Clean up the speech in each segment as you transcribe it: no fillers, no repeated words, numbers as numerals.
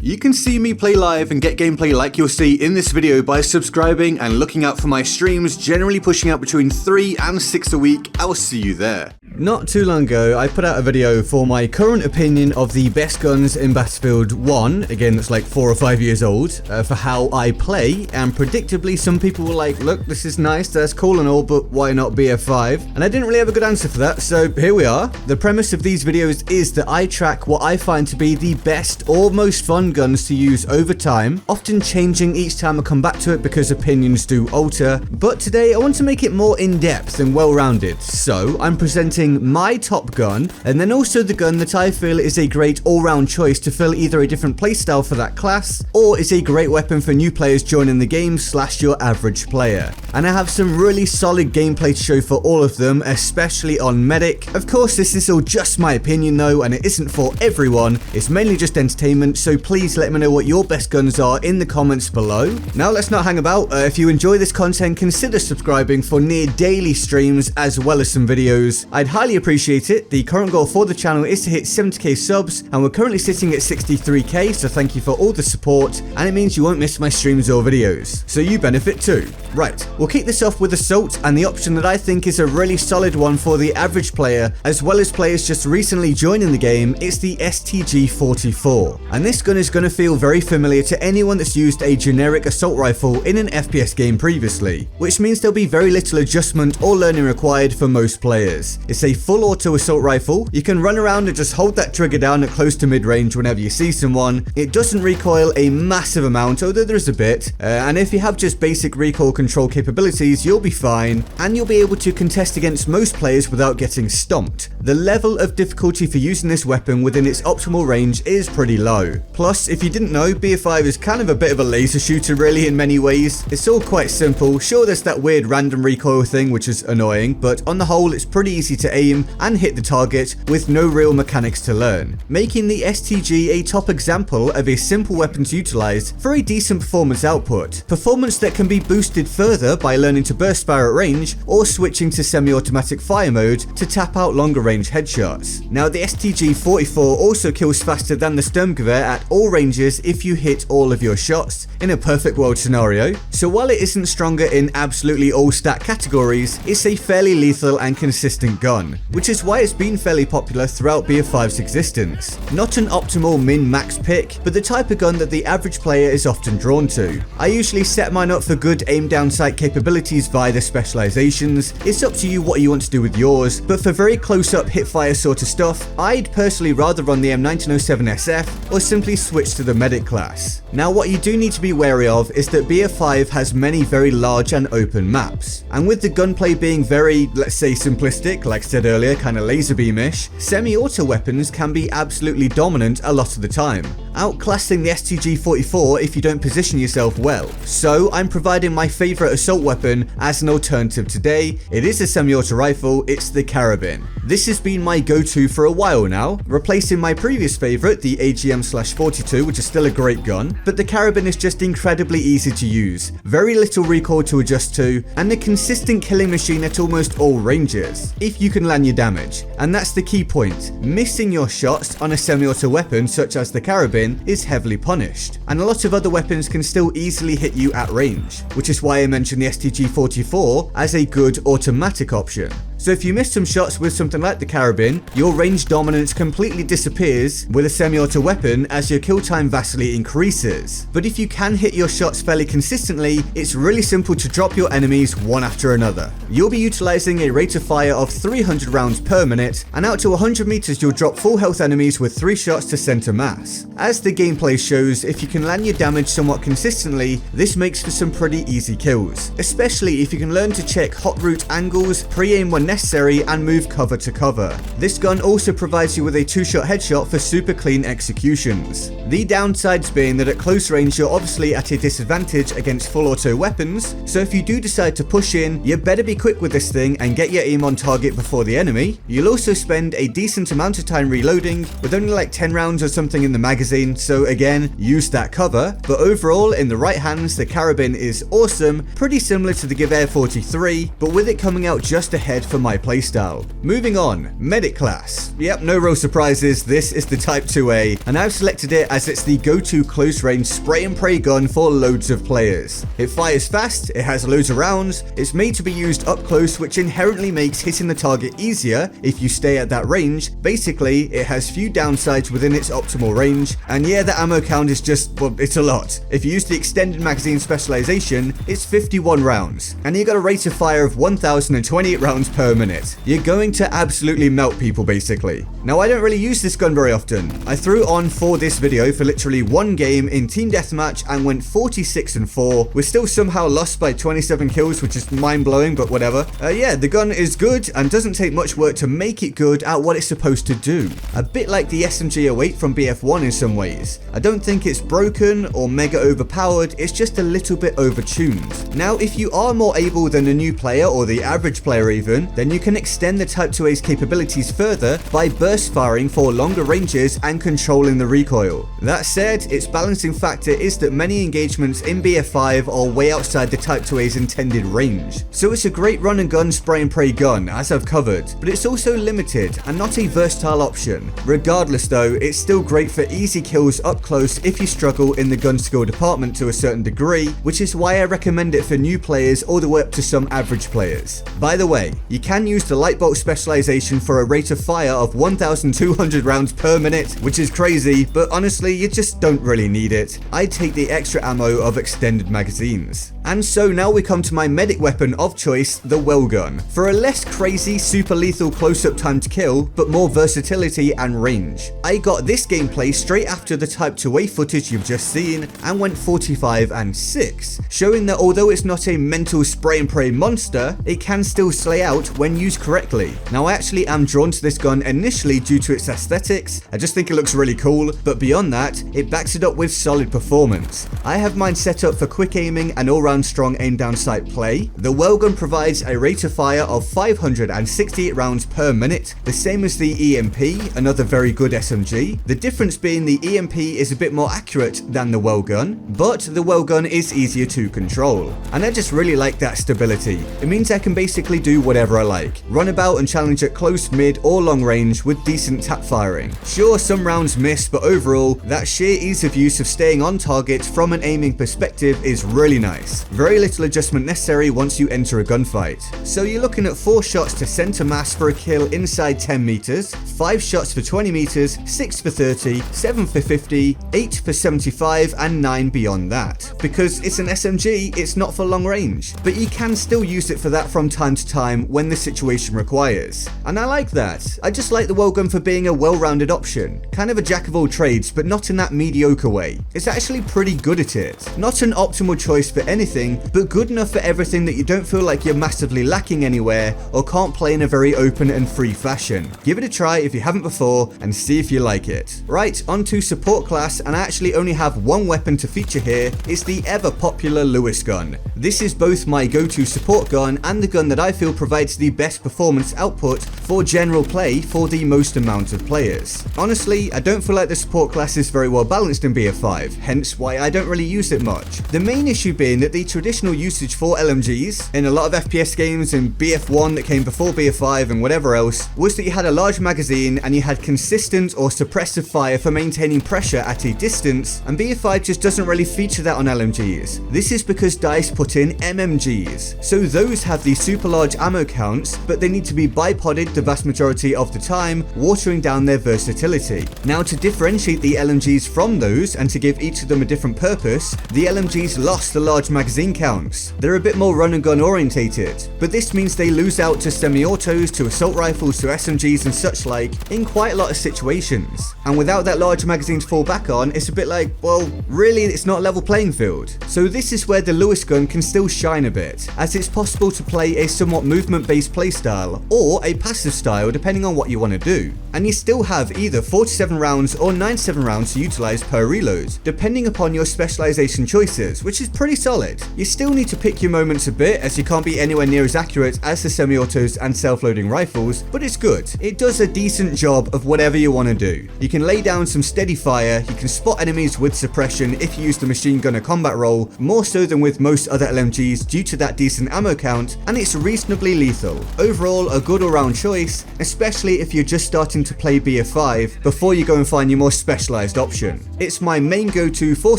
You can see me play live and get gameplay like you'll see in this video by subscribing and looking out for my streams, generally pushing out between 3 and 6 a week. I will see you there. Not too long ago, I put out a video for my current opinion of the best guns in Battlefield 1, again that's like 4 or 5 years old, for how I play, and predictably some people were like, look, this is nice, that's cool and all, but why not BF5? And I didn't really have a good answer for that, so here we are. The premise of these videos is that I track what I find to be the best or most fun guns to use over time, often changing each time I come back to it because opinions do alter, but today I want to make it more in-depth and well-rounded, so I'm presenting my top gun, and then also the gun that I feel is a great all-round choice to fill either a different playstyle for that class, or is a great weapon for new players joining the game / your average player. And I have some really solid gameplay to show for all of them, especially on Medic. Of course, this is all just my opinion though, and it isn't for everyone, it's mainly just entertainment, so please let me know what your best guns are in the comments below. Now let's not hang about, if you enjoy this content, consider subscribing for near daily streams as well as some videos. I'd highly appreciate it. The current goal for the channel is to hit 70k subs, and we're currently sitting at 63k, so thank you for all the support, and it means you won't miss my streams or videos, so you benefit too. Right, we'll kick this off with Assault, and the option that I think is a really solid one for the average player, as well as players just recently joining the game, is the STG-44. And this gun is going to feel very familiar to anyone that's used a generic assault rifle in an FPS game previously, which means there'll be very little adjustment or learning required for most players. It's a full auto assault rifle. You can run around and just hold that trigger down at close to mid-range whenever you see someone. It doesn't recoil a massive amount, although there is a bit, and if you have just basic recoil control capabilities, you'll be fine, and you'll be able to contest against most players without getting stomped. The level of difficulty for using this weapon within its optimal range is pretty low. Plus, if you didn't know, BF5 is kind of a bit of a laser shooter really in many ways. It's all quite simple. Sure, there's that weird random recoil thing which is annoying, but on the whole it's pretty easy to aim and hit the target with no real mechanics to learn, making the STG a top example of a simple weapon to utilize for a decent performance output. Performance that can be boosted further by learning to burst fire at range or switching to semi-automatic fire mode to tap out longer range headshots. Now the STG-44 also kills faster than the Sturmgewehr at all ranges if you hit all of your shots in a perfect world scenario, so while it isn't stronger in absolutely all stat categories, it's a fairly lethal and consistent gun, which is why it's been fairly popular throughout BF5's existence. Not an optimal min-max pick, but the type of gun that the average player is often drawn to. I usually set mine up for good aim down sight capabilities via the specializations. It's up to you what you want to do with yours, but for very close up hip fire sort of stuff, I'd personally rather run the M1907 SF or simply switch to the Medic class. Now what you do need to be wary of is that BF5 has many very large and open maps, and with the gunplay being very, let's say, simplistic, like I said earlier, kind of laser beamish, semi-auto weapons can be absolutely dominant a lot of the time, outclassing the STG-44 if you don't position yourself well. So I'm providing my favourite assault weapon as an alternative today. It is a semi-auto rifle, it's the Carabin. This has been my go-to for a while now, replacing my previous favourite, the AGM-42, which is still a great gun, but the Carabin is just incredibly easy to use, very little recoil to adjust to, and a consistent killing machine at almost all ranges, if you can land your damage. And that's the key point. Missing your shots on a semi-auto weapon such as the Carabin is heavily punished, and a lot of other weapons can still easily hit you at range, which is why I mentioned the STG-44 as a good automatic option. So if you miss some shots with something like the Carabin, your range dominance completely disappears with a semi-auto weapon as your kill time vastly increases. But if you can hit your shots fairly consistently, it's really simple to drop your enemies one after another. You'll be utilizing a rate of fire of 300 rounds per minute, and out to 100 meters you'll drop full health enemies with 3 shots to center mass. As the gameplay shows, if you can land your damage somewhat consistently, this makes for some pretty easy kills, especially if you can learn to check hot route angles, pre-aim when necessary, and move cover to cover. This gun also provides you with a 2-shot headshot for super clean executions. The downsides being that at close range you're obviously at a disadvantage against full auto weapons, so if you do decide to push in, you better be quick with this thing and get your aim on target before the enemy. You'll also spend a decent amount of time reloading, with only like 10 rounds or something in the magazine, so again, use that cover. But overall, in the right hands, the Carabin is awesome, pretty similar to the Gewehr 43, but with it coming out just ahead for my playstyle. Moving on, medic class. Yep, no real surprises, this is the Type 2A, and I've selected it as it's the go-to close range spray and pray gun for loads of players. It fires fast, it has loads of rounds, it's made to be used up close, which inherently makes hitting the target easier if you stay at that range. Basically, it has few downsides within its optimal range, and yeah, the ammo count is just, well, it's a lot. If you use the extended magazine specialization, it's 51 rounds, and you got a rate of fire of 1028 rounds per minute. You're going to absolutely melt people basically. Now I don't really use this gun very often. I threw on for this video for literally one game in team deathmatch and went 46-4. We're still somehow lost by 27 kills, which is mind-blowing, but whatever. Yeah, the gun is good and doesn't take much work to make it good at what it's supposed to do. A bit like the SMG08 from BF1 in some ways. I don't think it's broken or mega overpowered, it's just a little bit overtuned. Now, if you are more able than a new player or the average player even, then you can extend the Type 2A's capabilities further by burst firing for longer ranges and controlling the recoil. That said, its balancing factor is that many engagements in BF5 are way outside the Type 2A's intended range. So it's a great run and gun spray and pray gun, as I've covered, but it's also limited and not a versatile option. Regardless though, it's still great for easy kills up close if you struggle in the gun skill department to a certain degree, which is why I recommend it for new players all the way up to some average players. By the way, you can use the light bolt specialization for a rate of fire of 1200 rounds per minute, which is crazy, but honestly, you just don't really need it. I take the extra ammo of extended magazines. And so now we come to my medic weapon of choice, the Welgon, for a less crazy, super lethal close-up time to kill, but more versatility and range. I got this gameplay straight after the Type 2A footage you've just seen and went 45-6, showing that although it's not a mental spray and pray monster, it can still slay out when used correctly. Now I actually am drawn to this gun initially due to its aesthetics. I just think it looks really cool, but beyond that, it backs it up with solid performance. I have mine set up for quick aiming and all-round strong aim down sight play. The Welgon provides a rate of fire of 568 rounds per minute, the same as the EMP, another very good SMG. The difference being the EMP is a bit more accurate than the Welgon, but the Welgon is easier to control. And I just really like that stability. It means I can basically do whatever I like. Run about and challenge at close, mid or long range with decent tap firing. Sure, some rounds miss, but overall, that sheer ease of use of staying on target from an aiming perspective is really nice. Very little adjustment necessary once you enter a gunfight. So you're looking at 4 shots to center mass for a kill inside 10 meters, 5 shots for 20 meters, 6 for 30, 7 for 50, 8 for 75, and 9 beyond that. Because it's an SMG, it's not for long range, but you can still use it for that from time to time when the situation requires. And I like that. I just like the Welgon for being a well-rounded option. Kind of a jack of all trades, but not in that mediocre way. It's actually pretty good at it. Not an optimal choice for anything, but good enough for everything that you don't feel like you're massively lacking anywhere or can't play in a very open and free fashion. Give it a try if you haven't before and see if you like it. Right, on to support class, and I actually only have one weapon to feature here. It's the ever popular Lewis gun. This is both my go-to support gun and the gun that I feel provides the best performance output for general play for the most amount of players. Honestly, I don't feel like the support class is very well balanced in BF5, hence why I don't really use it much. The main issue being that the traditional usage for LMGs in a lot of FPS games and BF1 that came before BF5 and whatever else was that you had a large magazine and you had consistent or suppressive fire for maintaining pressure at a distance, and BF5 just doesn't really feature that on LMGs. This is because DICE put in MMGs, so those have the super large ammo counts, but they need to be bipodded the vast majority of the time, watering down their versatility. Now, to differentiate the LMGs from those and to give each of them a different purpose, the LMGs lost the large magazine counts. They're a bit more run and gun orientated, but this means they lose out to semi-autos, to assault rifles, to SMGs and such like in quite a lot of situations. And without that large magazine to fall back on, it's a bit like, well, really it's not a level playing field. So this is where the Lewis gun can still shine a bit, as it's possible to play a somewhat movement-based playstyle or a passive style depending on what you want to do. And you still have either 47 rounds or 97 rounds to utilize per reload, depending upon your specialization choices, which is pretty solid. accurate. You still need to pick your moments a bit, as you can't be anywhere near as accurate as the semi-autos and self-loading rifles, but it's good. It does a decent job of whatever you want to do. You can lay down some steady fire, you can spot enemies with suppression if you use the machine gunner combat role, more so than with most other LMGs due to that decent ammo count, and it's reasonably lethal. Overall, a good all-round choice, especially if you're just starting to play BF5 before you go and find your more specialized option. It's my main go-to for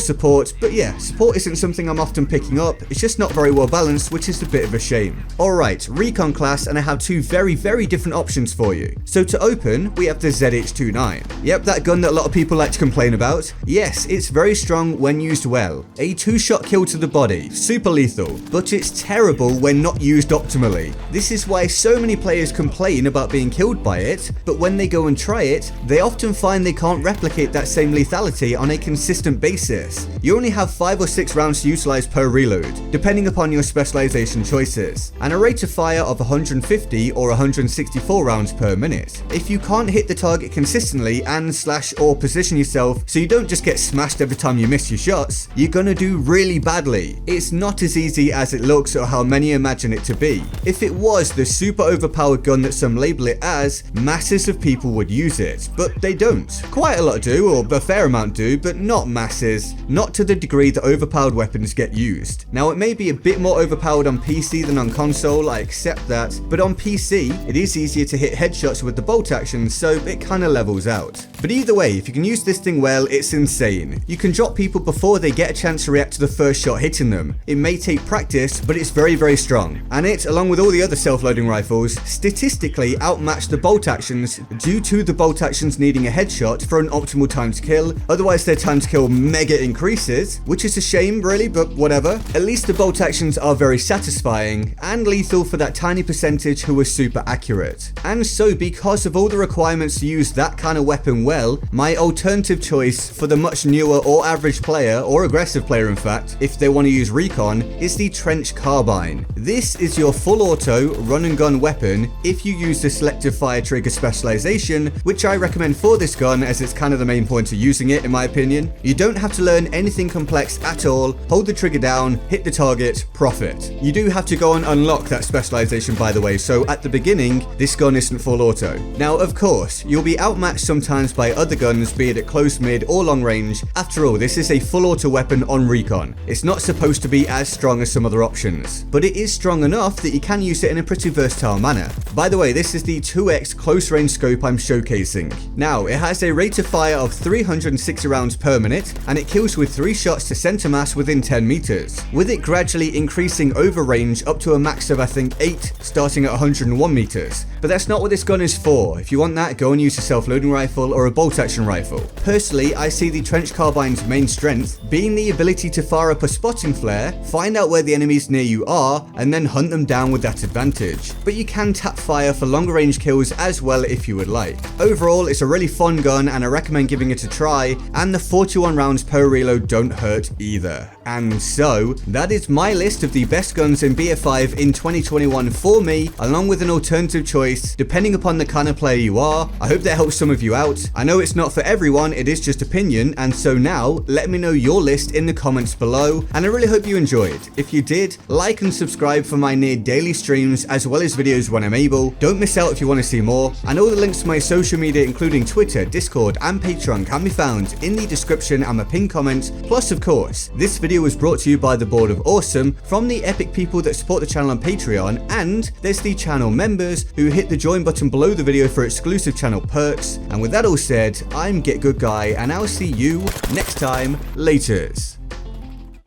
support, but yeah, support isn't something I'm often picking up, it's just not very well balanced, which is a bit of a shame. Alright, Recon class, and I have two very different options for you. So to open, we have the ZH-29. Yep, that gun that a lot of people like to complain about. Yes, it's very strong when used well. A 2-shot kill to the body, super lethal, but it's terrible when not used optimally. This is why so many players complain about being killed by it, but when they go and try it, they often find they can't replicate that same lethality on a consistent basis. You only have 5 or 6 rounds to utilize per reload, depending upon your specialization choices, and a rate of fire of 150 or 164 rounds per minute. If you can't hit the target consistently and / or position yourself so you don't just get smashed every time you miss your shots, you're gonna do really badly. It's not as easy as it looks or how many imagine it to be. If it was the super overpowered gun that some label it as, masses of people would use it, but they don't. Quite a lot do, or a fair amount do, but not masses, not to the degree that overpowered weapons get used. Now it may be a bit more overpowered on PC than on console, I accept that, but on PC it is easier to hit headshots with the bolt action, so it kinda levels out. But either way, if you can use this thing well, it's insane. You can drop people before they get a chance to react to the first shot hitting them. It may take practice, but it's very strong. And it, along with all the other self-loading rifles, statistically outmatch the bolt actions due to the bolt actions needing a headshot for an optimal time to kill, otherwise their time to kill mega increases, which is a shame really, but whatever. At least the bolt actions are very satisfying and lethal for that tiny percentage who are super accurate. And so because of all the requirements to use that kind of weapon well, my alternative choice for the much newer or average player, or aggressive player in fact, if they want to use Recon, is the trench carbine. This is your full auto run and gun weapon if you use the selective fire trigger specialization, which I recommend for this gun as it's kind of the main point of using it in my opinion. You don't have to learn anything complex at all, hold the trigger down, hit the target, profit. You do have to go and unlock that specialization by the way, so at the beginning, this gun isn't full auto. Now of course, you'll be outmatched sometimes by other guns, be it at close, mid or long range. After all, this is a full auto weapon on Recon. It's not supposed to be as strong as some other options, but it is strong enough that you can use it in a pretty versatile manner. By the way, this is the 2x close range scope I'm showcasing. Now, it has a rate of fire of 360 rounds per minute, and it kills with 3 shots to center mass within 10 meters, with it gradually increasing over range up to a max of I think 8, starting at 101 meters. But that's not what this gun is for. If you want that, go and use a self-loading rifle or a bolt action rifle. Personally, I see the trench carbine's main strength being the ability to fire up a spotting flare, find out where the enemies near you are, and then hunt them down with that advantage. But you can tap fire for longer range kills as well if you would like. Overall, it's a really fun gun and I recommend giving it a try, and the 41 rounds per reload don't hurt either. And so, that is my list of the best guns in BF5 in 2021 for me, along with an alternative choice, depending upon the kind of player you are. I hope that helps some of you out. I know it's not for everyone, it is just opinion, and so now, let me know your list in the comments below, and I really hope you enjoyed. If you did, like and subscribe for my near daily streams, as well as videos when I'm able. Don't miss out if you want to see more, and all the links to my social media, including Twitter, Discord, and Patreon, can be found in the description and my pinned comment. Plus, of course, this video was brought to you by the Board of Awesome, from the epic people that support the channel on Patreon, and there's the channel members who hit the join button below the video for exclusive channel perks. And with that all said, I'm GetGoodGuy, and I'll see you next time. Laters.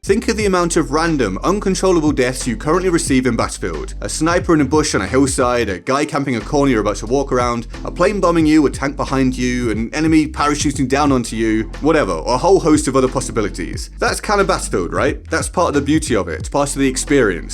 Think of the amount of random, uncontrollable deaths you currently receive in Battlefield. A sniper in a bush on a hillside, a guy camping a corner you're about to walk around, a plane bombing you, a tank behind you, an enemy parachuting down onto you, whatever, or a whole host of other possibilities. That's kind of Battlefield, right? That's part of the beauty of it, part of the experience.